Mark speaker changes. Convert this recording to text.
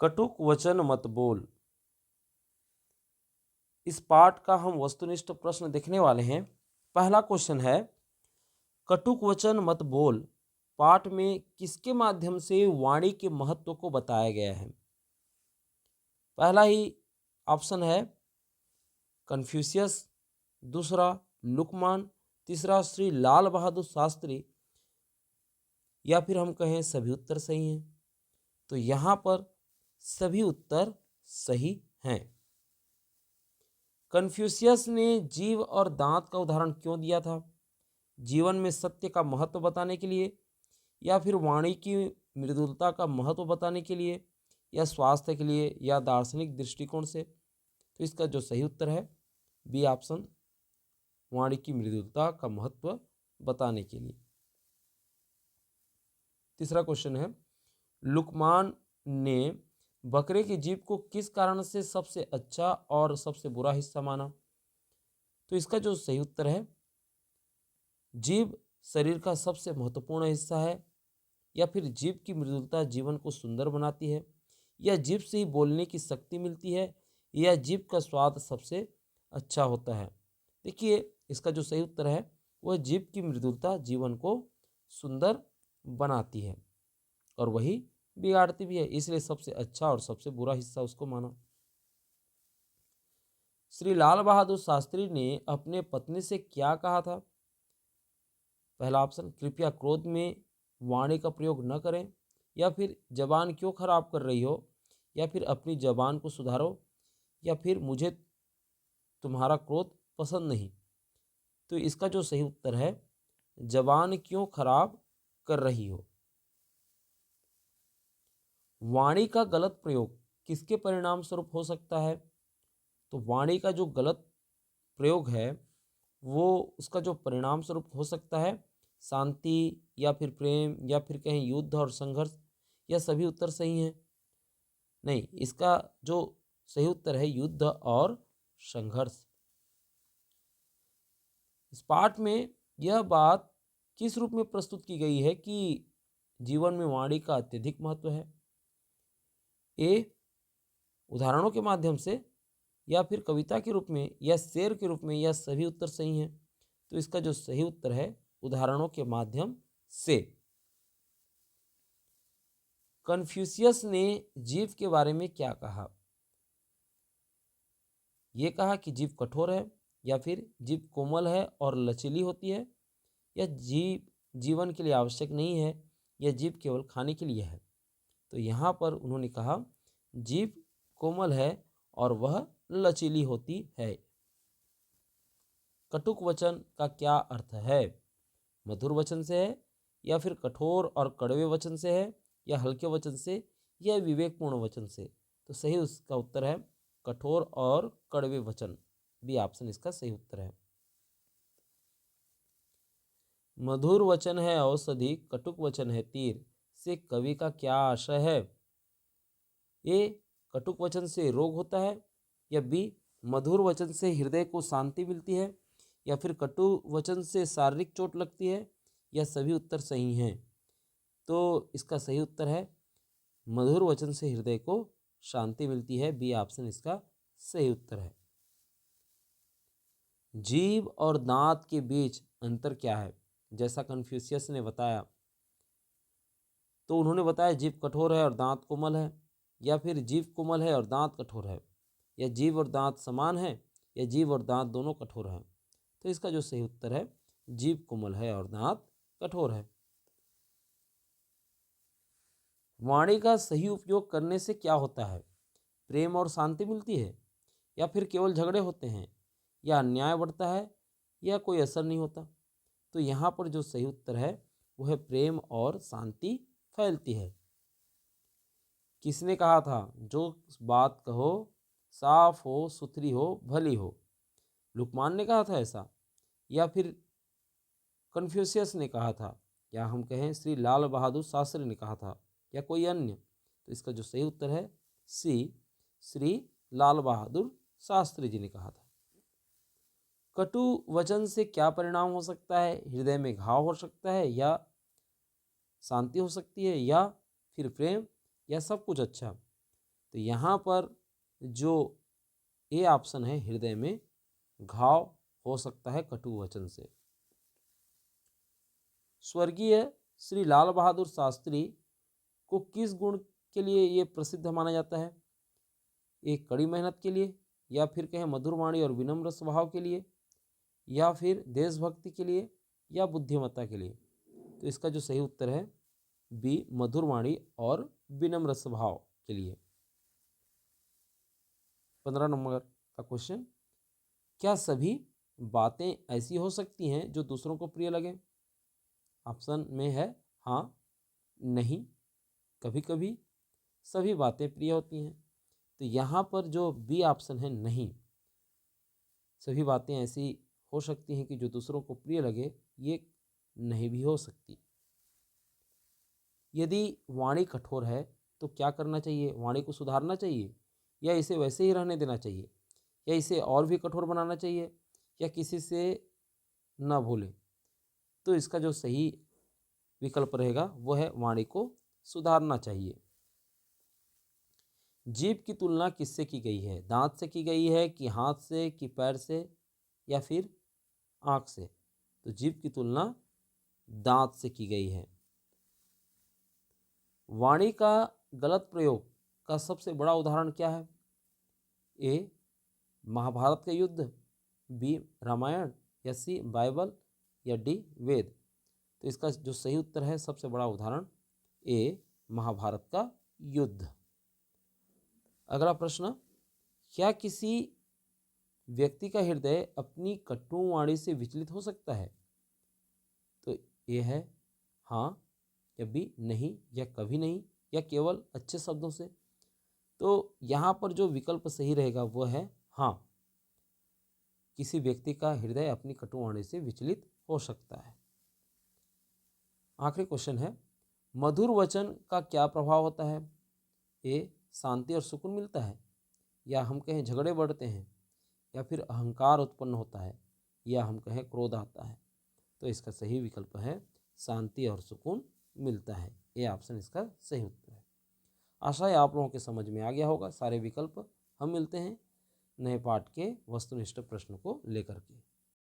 Speaker 1: कटुक वचन मत बोल। इस पाठ का हम वस्तुनिष्ठ प्रश्न देखने वाले हैं। पहला क्वेश्चन है, कटुक वचन मत बोल पाठ में किसके माध्यम से वाणी के महत्व को बताया गया है? पहला ही ऑप्शन है कन्फ्यूशियस, दूसरा लुकमान, तीसरा श्री लाल बहादुर शास्त्री, या फिर हम कहें सभी उत्तर सही हैं। तो यहाँ पर सभी उत्तर सही हैं। कन्फ्यूशियस ने जीव और दांत का उदाहरण क्यों दिया था? जीवन में सत्य का महत्व बताने के लिए, या फिर वाणी की मृदुलता का महत्व बताने के लिए, या स्वास्थ्य के लिए, या दार्शनिक दृष्टिकोण से? तो इसका जो सही उत्तर है बी ऑप्शन, वाणी की मृदुलता का महत्व बताने के लिए। तीसरा क्वेश्चन है, लुकमान ने बकरे की जीभ को किस कारण से सबसे अच्छा और सबसे बुरा हिस्सा माना? तो इसका जो सही उत्तर है, जीभ शरीर का सबसे महत्वपूर्ण हिस्सा है, या फिर जीभ की मृदुलता जीवन को सुंदर बनाती है, या जीभ से ही बोलने की शक्ति मिलती है, या जीभ का स्वाद सबसे अच्छा होता है। देखिए, इसका जो सही उत्तर है वह जीभ की मृदुलता जीवन को सुंदर बनाती है और वही बिगाड़ती भी है, इसलिए सबसे अच्छा और सबसे बुरा हिस्सा उसको माना। श्री लाल बहादुर शास्त्री ने अपने पत्नी से क्या कहा था? पहला ऑप्शन, कृपया क्रोध में वाणी का प्रयोग न करें, या फिर जबान क्यों खराब कर रही हो, या फिर अपनी जबान को सुधारो, या फिर मुझे तुम्हारा क्रोध पसंद नहीं। तो इसका जो सही उत्तर है, जबान क्यों खराब कर रही हो। वाणी का गलत प्रयोग किसके परिणाम स्वरूप हो सकता है? तो वाणी का जो गलत प्रयोग है वो उसका जो परिणाम स्वरूप हो सकता है शांति, या फिर प्रेम, या फिर कहें युद्ध और संघर्ष, या सभी उत्तर सही हैं? नहीं, इसका जो सही उत्तर है युद्ध और संघर्ष। इस पाठ में यह बात किस रूप में प्रस्तुत की गई है कि जीवन में वाणी का अत्यधिक महत्व है? ए, उदाहरणों के माध्यम से, या फिर कविता के रूप में, या शेर के रूप में, या सभी उत्तर सही हैं? तो इसका जो सही उत्तर है उदाहरणों के माध्यम से। कन्फ्यूशियस ने जीव के बारे में क्या कहा? यह कहा कि जीव कठोर है, या फिर जीव कोमल है और लचीली होती है, या जीव जीवन के लिए आवश्यक नहीं है, या जीव केवल खाने के लिए है। तो यहाँ पर उन्होंने कहा जीव कोमल है और वह लचीली होती है। कटुक वचन का क्या अर्थ है? मधुर वचन से है, या फिर कठोर और कड़वे वचन से है, या हल्के वचन से, या विवेकपूर्ण वचन से? तो सही उसका उत्तर है कठोर और कड़वे वचन, बी ऑप्शन इसका सही उत्तर है। मधुर वचन है औषधि, कटुक वचन है तीर, से कवि का क्या आशय है? ए, कटुक वचन से रोग होता है, या बी, मधुर वचन से हृदय को शांति मिलती है, या फिर कटु वचन से शारीरिक चोट लगती है, या सभी उत्तर सही हैं? तो इसका सही उत्तर है मधुर वचन से हृदय को शांति मिलती है, बी ऑप्शन इसका सही उत्तर है। जीभ और दांत के बीच अंतर क्या है? जैसा कन्फ्यूशियस ने बताया, तो उन्होंने बताया जीभ कठोर है और दांत कोमल है, या फिर जीभ कोमल है और दांत कठोर है, या जीभ और दांत समान है, या जीभ और दांत दोनों कठोर हैं? तो इसका जो सही उत्तर है जीभ कोमल है और दांत कठोर है। वाणी का सही उपयोग करने से क्या होता है? प्रेम और शांति मिलती है, या फिर केवल झगड़े होते हैं, या अन्याय बढ़ता है, या कोई असर नहीं होता? तो यहाँ पर जो सही उत्तर है वो है प्रेम और शांति फैलती है। किसने कहा था जो बात कहो साफ हो, सुथरी हो, भली हो? लुकमान ने कहा था ऐसा, या फिर कन्फ्यूशियस ने कहा था, या हम कहें श्री लाल बहादुर शास्त्री ने कहा था, या कोई अन्य? तो इसका जो सही उत्तर है सी, श्री लाल बहादुर शास्त्री जी ने कहा था। कटु वचन से क्या परिणाम हो सकता है? हृदय में घाव हो सकता है, या शांति हो सकती है, या फिर प्रेम, या सब कुछ अच्छा? तो यहाँ पर जो ए ऑप्शन है, हृदय में घाव हो सकता है कटु वचन से। स्वर्गीय श्री लाल बहादुर शास्त्री को किस गुण के लिए ये प्रसिद्ध माना जाता है? एक कड़ी मेहनत के लिए, या फिर कहें मधुर वाणी और विनम्र स्वभाव के लिए, या फिर देशभक्ति के लिए, या बुद्धिमत्ता के लिए? तो इसका जो सही उत्तर है बी, मधुर वाणी और विनम्र स्वभाव के लिए। 15 नंबर का क्वेश्चन, क्या सभी बातें ऐसी हो सकती हैं जो दूसरों को प्रिय लगे? ऑप्शन में है हाँ, नहीं, कभी कभी, सभी बातें प्रिय होती हैं। तो यहाँ पर जो बी ऑप्शन है नहीं, सभी बातें ऐसी हो सकती हैं कि जो दूसरों को प्रिय लगे, ये नहीं भी हो सकती। यदि वाणी कठोर है तो क्या करना चाहिए? वाणी को सुधारना चाहिए, या इसे वैसे ही रहने देना चाहिए, या इसे और भी कठोर बनाना चाहिए, या किसी से न भूले? तो इसका जो सही विकल्प रहेगा वो है वाणी को सुधारना चाहिए। जीभ की तुलना किससे की गई है? दांत से की गई है, कि हाथ से, कि पैर से, या फिर आँख से? तो जीभ की तुलना दांत से की गई है। वाणी का गलत प्रयोग का सबसे बड़ा उदाहरण क्या है? ए, महाभारत का युद्ध, बी, रामायण, या सी, बाइबल, या डी, वेद? तो इसका जो सही उत्तर है सबसे बड़ा उदाहरण ए, महाभारत का युद्ध। अगला प्रश्न, क्या किसी व्यक्ति का हृदय अपनी कटु वाणी से विचलित हो सकता है? तो ये है हाँ, या बी, नहीं, या कभी नहीं, या केवल अच्छे शब्दों से? तो यहाँ पर जो विकल्प सही रहेगा वो है हाँ, किसी व्यक्ति का हृदय अपनी कटु वाणी से विचलित हो सकता है। आखिरी क्वेश्चन है, मधुर वचन का क्या प्रभाव होता है? ए, शांति और सुकून मिलता है, या हम कहें झगड़े बढ़ते हैं, या फिर अहंकार उत्पन्न होता है, या हम कहें क्रोध आता है? तो इसका सही विकल्प है शांति और सुकून मिलता है। ये ऑप्शन इसका सही उत्तर है। आशा है आप लोगों के समझ में आ गया होगा सारे विकल्प। हम मिलते हैं नए पाठ के वस्तुनिष्ठ प्रश्न को लेकर के।